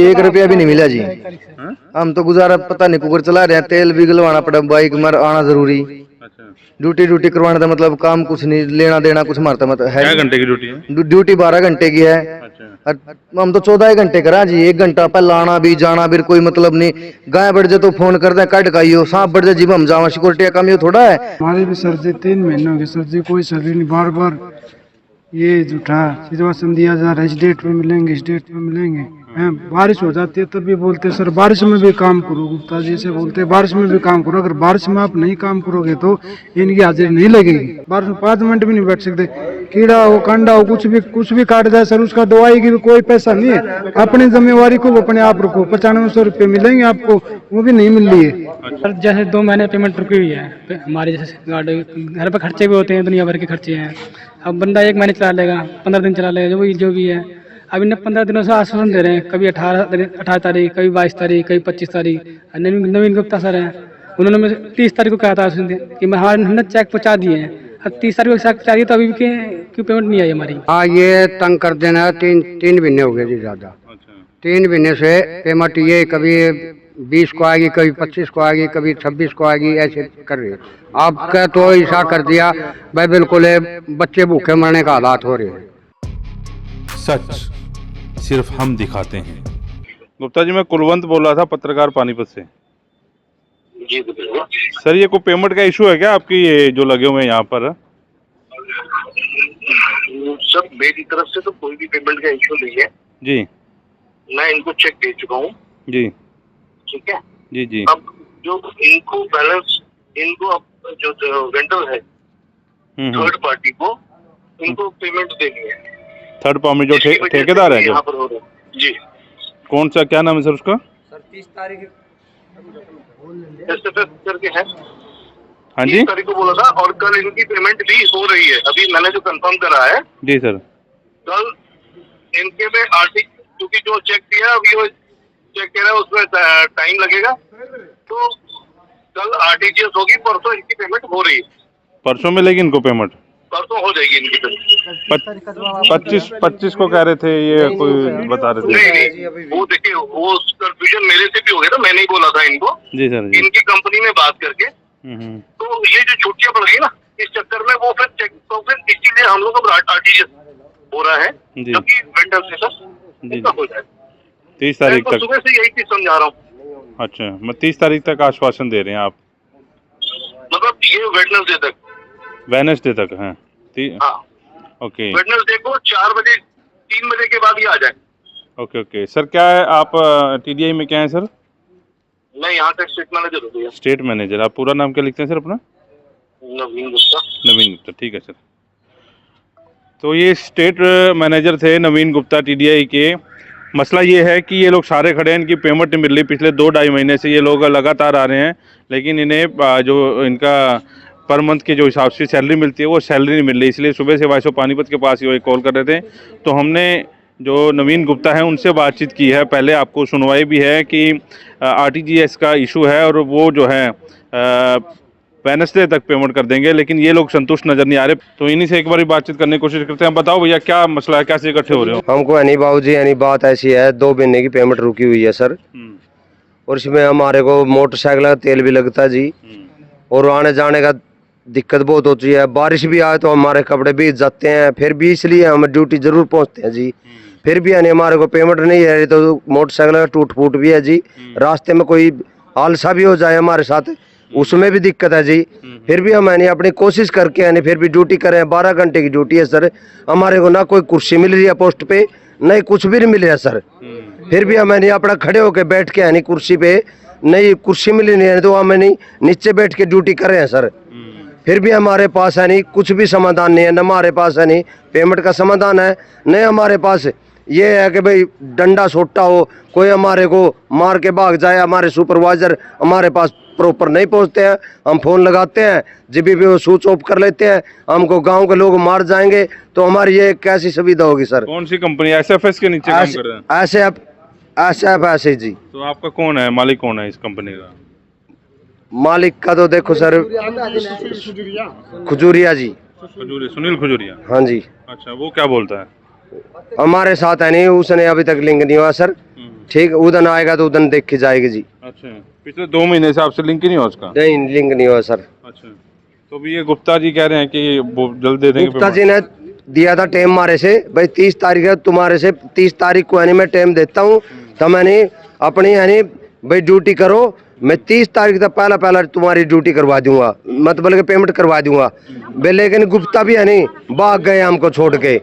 1 रुपया भी नहीं मिला जी। हाँ? हम तो गुजारा पता नहीं कुकर चला रहे हैं, तेल भी गलवाना पड़ा, बाइक में आना जरूरी, अच्छा, ड्यूटी करवाने का मतलब काम कुछ नहीं, लेना देना कुछ मारता मतलब है। क्या घंटे की ड्यूटी है? ड्यूटी 12 घंटे की है। अच्छा, और हम तो 14 घंटे करा जी, 1 घंटा पहले आना भी जाना भी कोई मतलब नहीं। गाय बढ़ जाए तो फोन कर दे कट काइयो, सांप बढ़ जाए जीव हम जावा, सिक्योरिटी का काम ये थोड़ा है। हमारी भी सर जी 3 महीनों की सर जी कोई सैलरी नहीं, बार बार ये झूठा सिचुएशन दिया जा रहा है, इस डेट पे मिलेंगे, इस डेट पे मिलेंगे। हैं, बारिश हो जाती है तब भी बोलते हैं सर बारिश में भी काम करो, गुप्ता जी से बोलते हैं बारिश में भी काम करो, अगर बारिश में आप नहीं काम करोगे तो इनकी हाजिरी नहीं लगेगी। बारिश में 5 मिनट भी नहीं बैठ सकते, कीड़ा हो कंडा हो कुछ भी काट जाए सर, उसका दवाई की भी कोई पैसा नहीं है, अपनी जिम्मेवारी को अपने आप रखो। 9500 रुपये मिलेंगे आपको, वो भी नहीं मिल रही है। सर जैसे 2 महीने पेमेंट रुकी हुई है हमारे, जैसे गाड़ी घर पे खर्चे भी होते हैं, दुनिया भर के खर्चे हैं। अब बंदा 1 महीने चला लेगा, 15 दिन चला लेगा, जो भी है। अब इन्हें 15 दिनों से आश्वासन दे रहे हैं, कभी 18 तारीख, कभी 22 तारीख, कभी 25 तारीख। नवीन गुप्ता सर हैं, उन्होंने मुझे 30 तारीख को कहा था कि हमने चेक पहुँचा दिए हैं। अब 30 तारीख को चेक पहुँचा दिए तो अभी क्यों पेमेंट नहीं आई हमारी? हाँ, ये तंग कर देना है। तीन महीने हो गए जी ज़्यादा। अच्छा, 3 महीने से पेमेंट ये कभी 20 को आएगी, कभी 25 को आएगी, कभी 26 को आएगी, ऐसे कर रही है। आपका तो ऐसा कर दिया भाई, बिल्कुल बच्चे भूखे मरने का हालात हो रहे हैं। सच सिर्फ हम दिखाते हैं। गुप्ता जी मैं कुलवंत बोल रहा था, पत्रकार पानीपत से। जी बिल्कुल सर ये कोई पेमेंट का इशू है क्या आपकी, ये जो लगे हुए हैं यहाँ पर? सर मेरी तरफ से तो कोई भी पेमेंट का इशू नहीं है जी, मैं इनको चेक दे चुका हूँ। जी ठीक है, जी जी। अब जो इनको बैलेंस, इनको अब जो वेंडर है थर्ड पार्टी को, इनको पेमेंट देनी है। थर्ड पार्टी जो ठेकेदार है यहाँ जो, पर हो रहा है जी। कौन सा, क्या नाम है सर उसका? सर 30 तारीख SFF करके है। हाँ जी 30 तारीख को बोला था, और कल इनकी पेमेंट भी हो रही है। अभी मैंने जो कंफर्म करा है, जी सर। कल इनके में आर्टिक, क्योंकि जो चेक दिया अभी वो चेक कह रहा है उसमें टाइम लगेगा, तो कल RTGS होगी, परसों इनकी पेमेंट हो रही है। परसों मिलेगी इनको पेमेंट? परसों हो जाएगी इनकी पेमेंट। 25 को कह रहे थे, ये कोई बता रहे थे। नहीं, वो देखिए वो कंफ्यूजन मेरे से भी हो गया था, मैंने ही बोला था इनको जी सर जी। इनकी कंपनी में बात करके। तो ये जो छुट्टियां पड़ गई ना, इस चक्कर में वो फिर चेक, तो फिर इसीलिए हम लोग अब RTGS हो रहा है, जी। क्योंकि वेंडर स्टेटस इनका हो जाए। 30 तारीख मैं तो तक? सुबह से यही चीज समझा रहा हूँ। अच्छा, मैं 30 तारीख तक आश्वासन दे रहे हैं आप? मतलब ये वेडनेसडे तक। वेडनेसडे तक है? हाँ ओके वेडनेसडे को 4 बजे 3 बजे के बाद ही आ जाए। Okay okay sir. क्या है आप TDI में क्या है सर? मैं यहाँ का स्टेट मैनेजर हूँ भैया। State manager. आप पूरा नाम क्या लिखते हैं सर अपना? नवीन गुप्ता। नवीन गुप्ता, ठीक है सर। तो ये स्टेट मैनेजर थे नवीन गुप्ता TDI के। मसला ये है कि ये लोग सारे खड़े हैं, इनकी पेमेंट नहीं मिल रही। पिछले 2-2.5 महीने से ये लोग लगातार आ रहे हैं, लेकिन इन्हें जो इनका पर मंथ के जो हिसाब से सैलरी मिलती है वो सैलरी नहीं मिल रही। इसलिए सुबह से वाइसो पानीपत के पास ही कॉल कर रहे थे। तो हमने जो नवीन गुप्ता है उनसे बातचीत की है, पहले आपको सुनवाई भी है कि RTGS का इशू है और वो जो है वेडनेसडे तक पेमेंट कर देंगे, लेकिन ये लोग संतुष्ट नजर नहीं आ रहे। तो इन्हीं से एक बार बातचीत करने की कोशिश करते हैं। बताओ भैया क्या मसला है, कैसे इकट्ठे हो रहे हो? हमको नहीं बाबू जी, यानी बात ऐसी है, 2 महीने की पेमेंट रुकी हुई है सर, और इसमें हमारे को मोटरसाइकिल का तेल भी लगता है जी, और आने जाने का दिक्कत बहुत होती है। बारिश भी आए तो हमारे कपड़े भीग जाते हैं, फिर भी इसलिए हम ड्यूटी जरूर पहुंचते हैं जी। फिर भी यानी हमारे को पेमेंट नहीं है तो मोटरसाइकिल का टूट फूट भी है जी, रास्ते में कोई हादसा भी हो जाए हमारे साथ, उसमें भी दिक्कत है जी। फिर भी हम यानी अपनी कोशिश करके यानी फिर भी ड्यूटी करें। 12 घंटे की ड्यूटी है सर, हमारे को ना कोई कुर्सी मिल रही है पोस्ट पे, नहीं कुछ भी नहीं मिल रहा सर। फिर भी हम यानी अपना खड़े होके बैठ के यानी कुर्सी पे, नहीं कुर्सी मिली नहीं है तो हम यानी नीचे बैठ के ड्यूटी कर रहे हैं सर। फिर भी हमारे पास है नहीं कुछ भी समाधान नहीं है, न हमारे पास है नहीं पेमेंट का समाधान है, नहीं हमारे पास ये है कि भाई डंडा सोटा हो, कोई हमारे को मार के भाग जाए। हमारे सुपरवाइजर हमारे पास प्रॉपर नहीं पहुंचते हैं, हम फोन लगाते हैं जब भी वो स्विच ऑफ कर लेते हैं। हमको गांव के लोग मार जाएंगे तो हमारी ये कैसी सुविधा होगी सर? कौन सी कंपनी? SFS के नीचे काम कर रहे हैं? ऐसे जी। तो आपका कौन है, मालिक कौन है इस कंपनी का? मालिक का तो देखो सर, खजूरिया जी। सुनील खजूरिया? हाँ जी। अच्छा, वो क्या बोलता है? हमारे साथ है नहीं, उसने अभी तक लिंक नहीं हुआ सर। ठीक उधन आएगा तो उधन देख के जाएगी जी। अच्छा, पिछले 2 महीने से आपसे लिंक ही नहीं हुआ उसका? नहीं लिंक नहीं हुआ सर। अच्छा, तो अभी ये गुप्ता जी कह रहे हैं कि वो जल्द दे देंगे गुप्ता पेमेंट। जी ने दिया था टाइम मारे से, भाई 30 तारीख है तुम्हारे से, 30 तारीख को यानी मैं टाइम देता हूँ तो मैंने अपनी यानी भाई ड्यूटी करो, मैं 30 तारीख तक पहला तुम्हारी ड्यूटी करवा दूंगा, मतलब कि पेमेंट करवा दूंगा भाई। लेकिन गुप्ता भी यानी भाग गए हमको छोड़ के।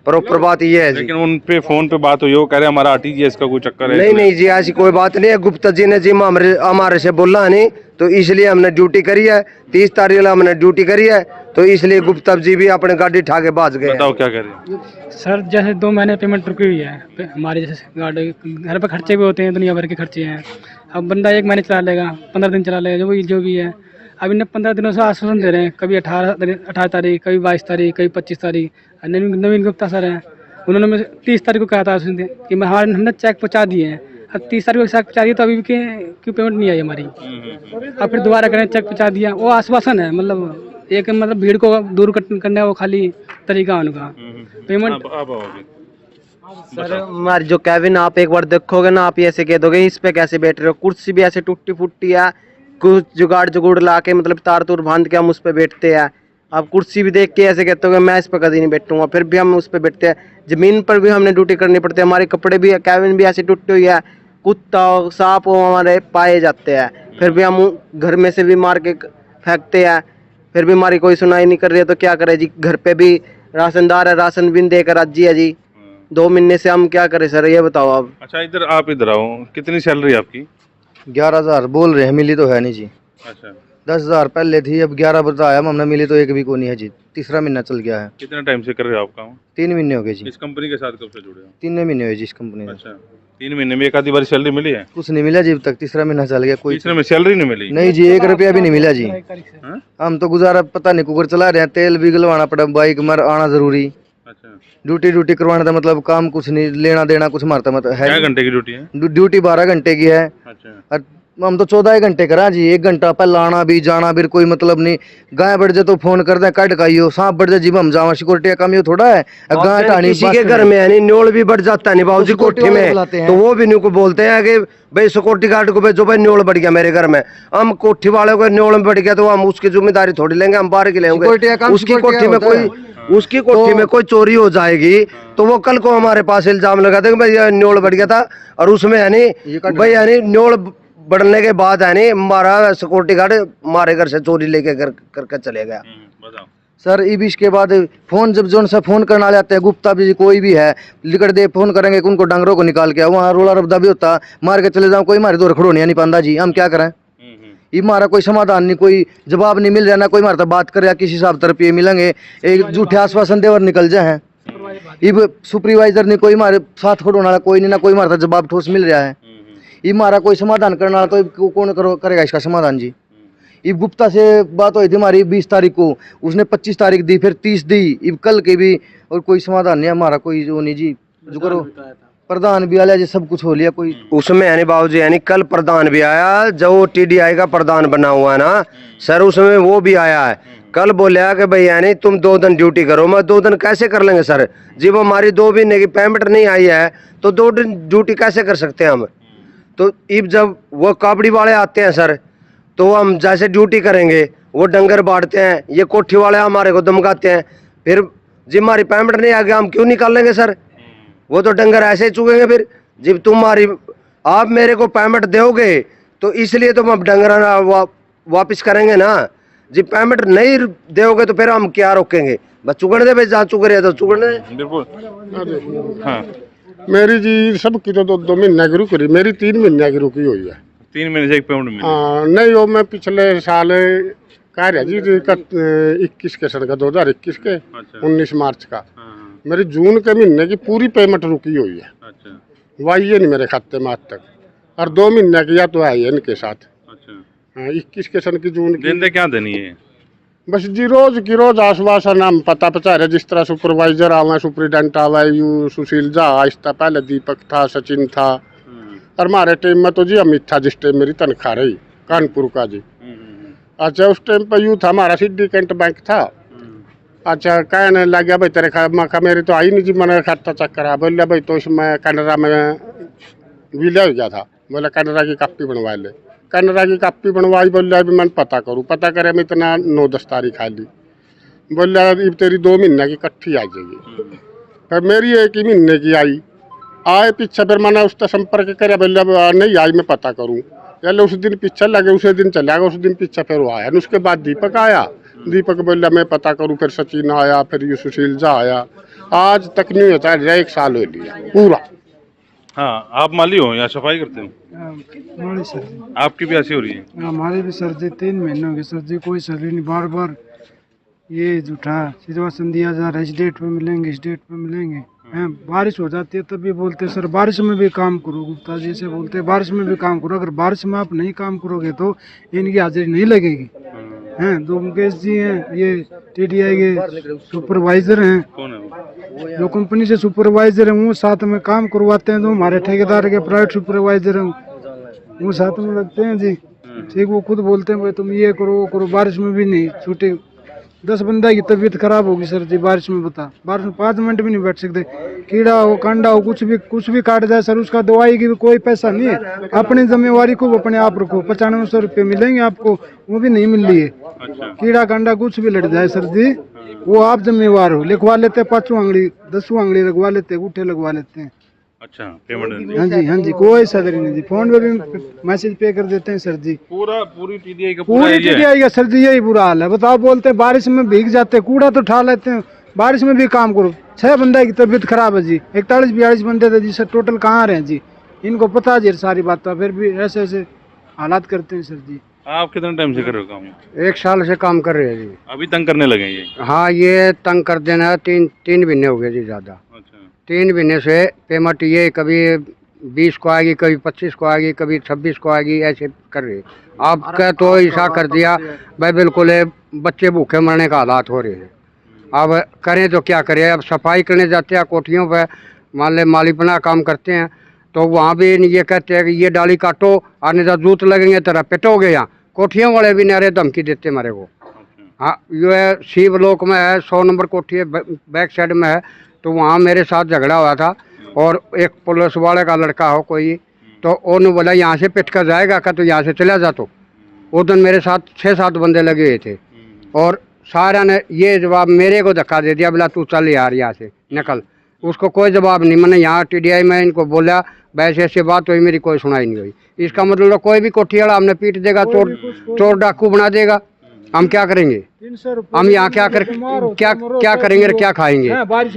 प्रॉपर बात ये है जी। लेकिन उन पे फोन पे बात हुई, वो कह रहे हैं हमारा आरटीजीएस का कोई चक्कर है। नहीं जी ऐसी कोई बात नहीं है। गुप्ता जी ने जी हमारे से बोला नहीं, तो इसलिए हमने ड्यूटी करी है, 30 तारीख को हमने ड्यूटी करी है, तो इसलिए गुप्ता जी भी अपने गाड़ी उठा के भाग गए। बताओ क्या कह रहे हैं? सर जैसे 2 महीने पेमेंट रुकी हुई है हमारी, जैसे गाड़ी घर पे खर्चे भी होते हैं, दुनिया भर के खर्चे हैं। अब बंदा 1 महीने चला लेगा, 15 दिन चला लेगा, जो भी है। अब इन्हें 15 दिनों से आश्वासन दे रहे हैं, कभी 18 तारीख, कभी 22 तारीख, कभी 25 तारीख। नवीन गुप्ता सर हैं, उन्होंने 30 तारीख को कहा था कि हमने चेक पहुँचा दिए हैं। अब 30 तारीख को चेक पहुँचा दिया, तो अभी क्यों पेमेंट नहीं आई हमारी। अब फिर दोबारा करें, चेक पहुँचा दिया, वो आश्वासन है। मतलब एक मतलब भीड़ को दूर करने का वो खाली तरीका है उनका। पेमेंट सर हमारी जो कैबिन आप एक बार देखोगे ना, आप ऐसे कह दोगे इस पे कैसे बैठ रहे हो। कुर्सी भी ऐसे टूटी फूटी है, कुछ जुगाड़ ला के मतलब तार तूर बांध के हम उस पे बैठते हैं। आप कुर्सी भी देख के ऐसे कहते हो मैं इस पर कभी नहीं बैठूंगा, फिर भी हम उस पर बैठते हैं। जमीन पर भी हमने ड्यूटी करनी पड़ती है, हमारे कपड़े भी, कैबिन भी ऐसी टूटी हुई है, कुत्ता सांप हमारे पाए जाते हैं, फिर भी हम घर में से भी मार के फेंकते हैं, फिर भी हमारी कोई सुनाई नहीं कर रही है। तो क्या करे जी, घर पे भी राशनदार है, राशन भी देकर राजी है जी। 2 महीने से हम क्या करें सर, ये बताओ आप। अच्छा, इधर आप इधर आओ, कितनी सैलरी आपकी? 11,000 बोल रहे हैं, मिली तो है नहीं जी। अच्छा, 10,000 पहले थी, अब 11 बताया हमने, मिली तो एक भी को नहीं है जी। तीसरा महीना चल गया है। कितने टाइम से कर रहे हो आप काम? 3 महीने हो गए जी। इस कंपनी के साथ कब से जुड़े हो? 3 महीने हुए जी इस कंपनी में। अच्छा, 3 महीने में एक आधी बार सैलरी मिली है? कुछ नहीं मिला जी अब तक, तीसरा महीना चल गया, कोई तीसरे में सैलरी नहीं मिली? नहीं जी, 1 रुपया भी नहीं मिला जी। हाँ? हम तो गुजारा पता नहीं, कुकर चला रहे हैं, तेल भी गलवाना पड़ा, बाइक मर आना जरूरी, अच्छा, ड्यूटी करवाना था, मतलब काम कुछ नहीं, लेना देना कुछ मारता मतलब है। क्या घंटे की ड्यूटी है? ड्यूटी 12 घंटे की है। अच्छा, और हम तो 14 घंटे करा जी, 1 घंटा पहले आना भी जाना भी कोई मतलब नहीं। गाय बढ़ जाए तो फोन कर दे, कट खाइयो, सांप बढ़ जाए जी हम जावा, सिक्योरिटी का काम ये थोड़ा है। गाय ढानी किसी के घर में यानी न्योल भी बढ़ जाता है नहीं बाबू जी कोठी में, तो वो भी न्यू को बोलते हैं कि भाई सिक्योरिटी गार्ड को भेजो, भाई न्योल बढ़ गया मेरे घर में। हम कोठी वाले को न्योल बढ़ गया तो हम उसकी जिम्मेदारी थोड़ी लेंगे, हम बाहर की लेंगे। उसकी कोठी में कोई चोरी हो जाएगी तो वो कल को हमारे पास इल्जाम लगा देंगे भाई ये न्योल बढ़ गया था, और उसमें यानी भाई यानी न्योल बढ़ने के बाद यानी हमारा सिक्योरिटी गार्ड हमारे घर से चोरी लेके करके चले गया। बताओ सर। इसके बाद फोन जब जो सा फोन करने वाले आते हैं, गुप्ता भी कोई भी है लिखट दे फोन करेंगे, उनको डंगरों को निकाल के वहाँ रोला रबदा भी होता, मार के चले जाओ, कोई हमारे दौर खड़ो नहीं पाता जी। हम क्या करें, ये हमारा कोई समाधान नहीं, कोई जवाब नहीं मिल रहा, ना कोई हमारा बात करे, किसी हिसाब तरफ ये मिलेंगे, एक झूठे आश्वासन दे और निकल जाए हैं। ये सुपरवाइजर नहीं, कोई हमारे साथ खड़ोने वाला कोई नहीं, ना कोई हमारा जवाब ठोस मिल रहा है। ये हमारा कोई समाधान करने वाला तो कौन करेगा इसका समाधान जी। ये गुप्ता से बात हुई थी हमारी 20 तारीख को, उसने 25 तारीख दी, फिर 30 दी, ये कल के भी, और कोई समाधान नहीं हमारा, कोई जो नहीं जी। जो करो प्रधान भी आया जी, सब कुछ हो लिया कोई उसमें यानी बाबू जी यानी कल प्रधान भी आया, जो TDI का प्रधान बना हुआ है ना सर, उसमें वो भी आया है। कल बोला कि भाई यानी तुम 2 दिन ड्यूटी करो। मैं 2 दिन कैसे कर लेंगे सर, जब हमारी 2 महीने की पेमेंट नहीं आई है तो 2 दिन ड्यूटी कैसे कर सकते हैं हम। तो अब जब वो काबड़ी वाले आते हैं सर, तो हम जैसे ड्यूटी करेंगे वो डंगर बांटते हैं, ये कोठी वाले हमारे को धमकाते हैं, फिर जब हमारी पेमेंट नहीं आ गया हम क्यों निकालेंगे सर, वो तो डंगर ऐसे ही चुगेंगे। फिर जब तुम्हारी आप मेरे को पेमेंट दोगे तो इसलिए तो हम डंगर वापस करेंगे ना, जब पेमेंट नहीं दोगे तो फिर हम क्या रोकेंगे, बस चुगड़ दे भाई, जहाँ चुग रहे तो चुगड़ दे। बिल्कुल। हाँ, मेरी जी सबकी तो 2 महीने की रुकी रही, मेरी 3 महीने की रुकी हुई है। 3 महीने से एक पेमेंट मिली? नहीं, वो मैं पिछले साल कह रहा जी 21 के सन का 2021 के 19 मार्च का, मेरी जून के महीने की पूरी पेमेंट रुकी हुई है। अच्छा, वही है नहीं मेरे खाते में आज तक, और 2 महीने की या तो आई है इनके साथ। अच्छा, 21 के सन की जून की देंदे क्या देनी है? बस जी रोज की रोज आश्वासन हम पता पचा रहे, जिस तरह सुपरवाइजर आवा, सुपरिटेंडेंट आवा, यू सुशील झा आहिस्ता, पहले दीपक था, सचिन था, और हमारे टाइम में तो जी अमित था, जिस टाइम मेरी तनख्वाह रही कानपुर का जी। अच्छा, उस टाइम पर यू था हमारा सिंडिकेट बैंक था। अच्छा, कहने लग गया भाई तेरे खा मेरी तो आई नहीं जी, मैंने खाता चेक करा, बोलिया भाई तो इसमें कैनरा में विलय हो गया था। बोला कनाडा की कापी बनवा ले। कनाडा की कापी बनवाई, बोल अभी मैं पता करूँ। पता करे मैं इतना 9-10 तारीख खा ली। बोल अब तेरी 2 महीने की इकट्ठी आ जाएगी। फिर मेरी 1 ही महीने की आई। आए पीछे फिर मैंने उसका संपर्क करे, बोले अब नहीं आई, मैं पता करूँ। यार उस दिन पीछे लगे, उसी दिन चला गया, उस दिन पीछे फिर वो आया। उसके बाद दीपक आया। दीपक बोला मैं पता करूँ। फिर सचिन आया, फिर ये सुशील झा आया। आज तक नहीं होता है, 1 साल हो लिया पूरा। हाँ, आप माली हो या सफाई करते हो? माली सर जी, आपकी भी ऐसी हो रही है? हमारे भी सर जी 3 महीने हो गए सर जी, कोई सैलरी नहीं। बार बार ये झूठा सिचुएशन दिया जा रहा है, इस डेट पे मिलेंगे, इस डेट पे मिलेंगे। हैं, बारिश हो जाती है तब भी बोलते हैं सर बारिश में भी काम करो। गुप्ता जी से बोलते हैं बारिश में भी काम करो। अगर बारिश में आप नहीं काम करोगे तो इनकी हाजिरी नहीं लगेगी। हैं, 2 मुकेश जी हैं, ये टीडीआई के सुपरवाइजर हैं। कौन है वो? जो कंपनी से सुपरवाइजर हैं वो साथ में काम करवाते हैं। तो हमारे ठेकेदार के प्राइवेट सुपरवाइजर हैं, वो साथ में लगते हैं जी। ठीक, वो खुद बोलते हैं भाई तुम ये करो वो करो। बारिश में भी नहीं छूटे। 10 बंदा की तबीयत खराब होगी सर जी बारिश में, बता। बारिश में 5 मिनट भी नहीं बैठ सकते। कीड़ा हो, कांडा हो, कुछ भी काट जाए सर, उसका दवाई की भी कोई पैसा नहीं है। अपनी जिम्मेवारी को अपने आप रखो। 9500 रुपये मिलेंगे आपको, वो भी नहीं मिल रही है। कीड़ा कांडा कुछ भी लड़ जाए सर जी, वो आप जिम्मेवार हो। लिखवा लेते हैं 5वीं अंगड़ी 10वीं अंगड़ी लगवा लेते हैं, अंगूठे लगवा लेते हैं। अच्छा, पेमेंट? हाँ जी, हाँ जी, कोई सैलरी नहीं जी। फोन पे भी मैसेज पे कर देते हैं सर जी। पूरी टीडीआई का पूरी टीडीआई का सर जी यही बुरा हाल है। बताओ, बोलते हैं बारिश में भीग जाते हैं, कूड़ा तो उठा लेते हैं, बारिश में भी काम करो। 6 बंदा की तबीयत खराब है जी, 41-42 बंदे थे जी सर, टोटल कहाँ रहे हैं जी। इनको पता है जी सारी बात, फिर भी ऐसे ऐसे हालात करते हैं सर जी। आप कितने टाइम से कर रहे हो काम? 1 साल से काम कर रहे हैं जी। अभी तंग करने लगे ये? हाँ, ये तंग कर देना। 3 महीने हो गए जी ज़्यादा। 3 महीने से पेमेंट ये कभी 20 को आएगी, कभी 25 को आएगी, कभी 26 को आएगी, ऐसे कर रही। आपका तो ऐसा कर दिया भाई, बिल्कुल बच्चे भूखे मरने का हालात हो रहे हैं। अब करें तो क्या करें। अब सफाई करने जाते हैं कोठियों पर, मान ले मालीपना काम करते हैं, तो वहाँ भी ये कहते हैं कि ये डाली काटो, आने का जूत लगेंगे तेरा पिटोगे। यहाँ कोठियों वाले भी नारे धमकी देते मेरे को। हाँ, ये शिवलोक में है, 100 नंबर कोठी है, बैक साइड में है। तो वहाँ मेरे साथ झगड़ा हुआ था, और एक पुलिस वाले का लड़का हो कोई, तो उन्होंने बोला यहाँ से पिट कर जाएगा का, तो यहाँ से चला जा। तो उस दिन मेरे साथ 6-7 बंदे लगे हुए थे, और सारा ने ये जवाब मेरे को धक्का दे दिया, बोला तू चल यार यहाँ से निकल। उसको कोई जवाब नहीं। मैंने यहाँ टीडीआई में इनको बोला वैसे ऐसे बात हुई, मेरी कोई सुनाई नहीं हुई। इसका मतलब कोई भी कोठी वाला हमने पीट देगा, चोर डाकू बना देगा, हम क्या करेंगे? हम यहाँ क्या करेंगे, क्या खाएंगे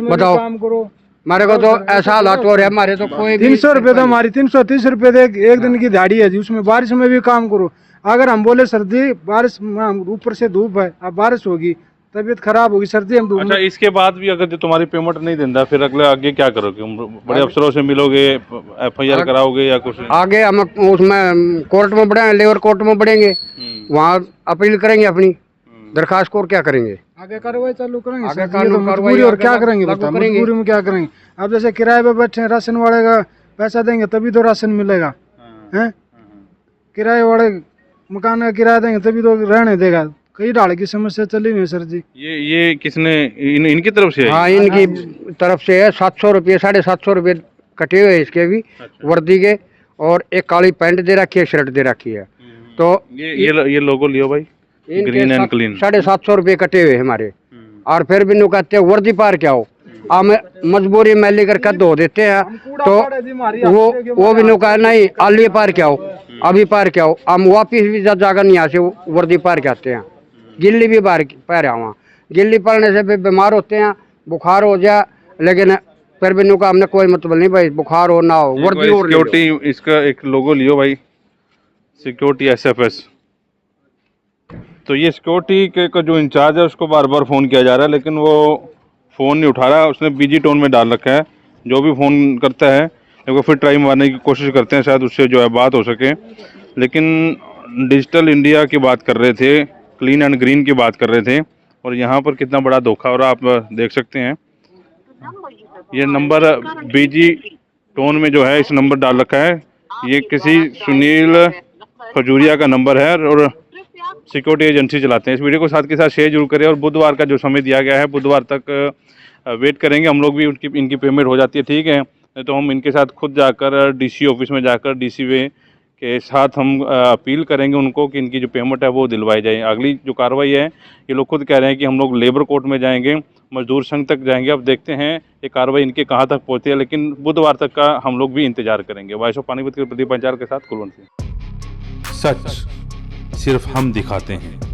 बताओ? हमारे को तो ऐसा हालात हो रहा है। हमारे तो कोई 300 रुपये तो हमारी 330 रुपये दे एक दिन की दिहाड़ी है जी, उसमें बारिश में भी काम करो। अगर हम बोले सर्दी बारिश ऊपर से धूप है, अब बारिश होगी, तबीयत खराब होगी सर्दी, हम अच्छा, इसके बाद भी अगर तुम्हारी पेमेंट नहीं देता, फिर आगे क्या करोगे? बड़े अफसरों से मिलोगे, FIR कराओगे या कुछ? आगे हम उसमें कोर्ट में बढ़े, लेबर कोर्ट में बढ़ेंगे, वहाँ अपील करेंगे अपनी दरखास्त को, और क्या करेंगे? आगे कार्रवाई चालू करेंगे। आगे कानून कार्रवाई, और क्या करेंगे बताओ? मजबूरी में क्या करेंगे? अब जैसे किराए पे बैठे, राशन वाले का पैसा देंगे तभी तो राशन मिलेगा। हैं, किराए वाले मकान का किराया देंगे तभी तो रहने देगा। कई ढाल की समस्या चली हुई है सर जी। ये किसने इनकी तरफ से है? हाँ, इनकी तरफ से है। 700 रुपये 750 रुपये कटे हुए इसके भी। अच्छा। वर्दी के, और एक काली पैंट दे रखी है, शर्ट दे रखी है। तो ये लोगो लियो भाई, ग्रीन एंड क्लीन। 750 रुपये कटे हुए हमारे। और फिर भी नु कहते हैं वर्दी पार क्या हो, हम मजबूरी में लेकर कर धो देते हैं, तो वो भी नु कहा नहीं आलिए पार क्या हो, अभी पार क्या हो। हम वापिस भी जाकर यहाँ से वर्दी पार के आते हैं। गिल्ली भी पैर वहाँ, गिल्ली पड़ने से भी बीमार होते हैं, बुखार हो जाए, लेकिन फिर भी नु का हमने कोई मतलब नहीं भाई, बुखार हो ना हो, वर्दी और सिक्योरिटी। इसका एक लोगो लियो भाई, सिक्योरिटी SFS। तो ये सिक्योरिटी का जो इंचार्ज है उसको बार बार फ़ोन किया जा रहा है, लेकिन वो फ़ोन नहीं उठा रहा। उसने बिजी टोन में डाल रखा है। जो भी फ़ोन करता है एक बार फिर ट्राई मारने की कोशिश करते हैं, शायद उससे जो है बात हो सके। लेकिन डिजिटल इंडिया की बात कर रहे थे, क्लीन एंड ग्रीन की बात कर रहे थे, और यहाँ पर कितना बड़ा धोखा हो रहा है आप देख सकते हैं। ये नंबर बिजी टोन में जो है इस नंबर डाल रखा है, ये किसी सुनील खजूरिया का नंबर है, और सिक्योरिटी एजेंसी चलाते हैं। इस वीडियो को साथ के साथ शेयर जरूर करें, और बुधवार का जो समय दिया गया है, बुधवार तक वेट करेंगे हम लोग भी, इनकी पेमेंट हो जाती है, ठीक है। नहीं तो हम इनके साथ खुद जाकर डीसी ऑफिस में जाकर डीसी के साथ हम अपील करेंगे उनको कि इनकी जो पेमेंट है वो दिलवाई जाए। अगली जो कार्रवाई है, ये लोग खुद कह रहे हैं कि हम लोग लेबर कोर्ट में जाएंगे, मजदूर संघ तक जाएंगे। अब देखते हैं ये कार्रवाई इनके कहाँ तक पहुँचती है, लेकिन बुधवार तक का हम लोग भी इंतजार करेंगे। वॉइस ऑफ पानीपत के प्रदीप पंचाल के साथ कुलवंत सिंह। सच सिर्फ हम दिखाते हैं।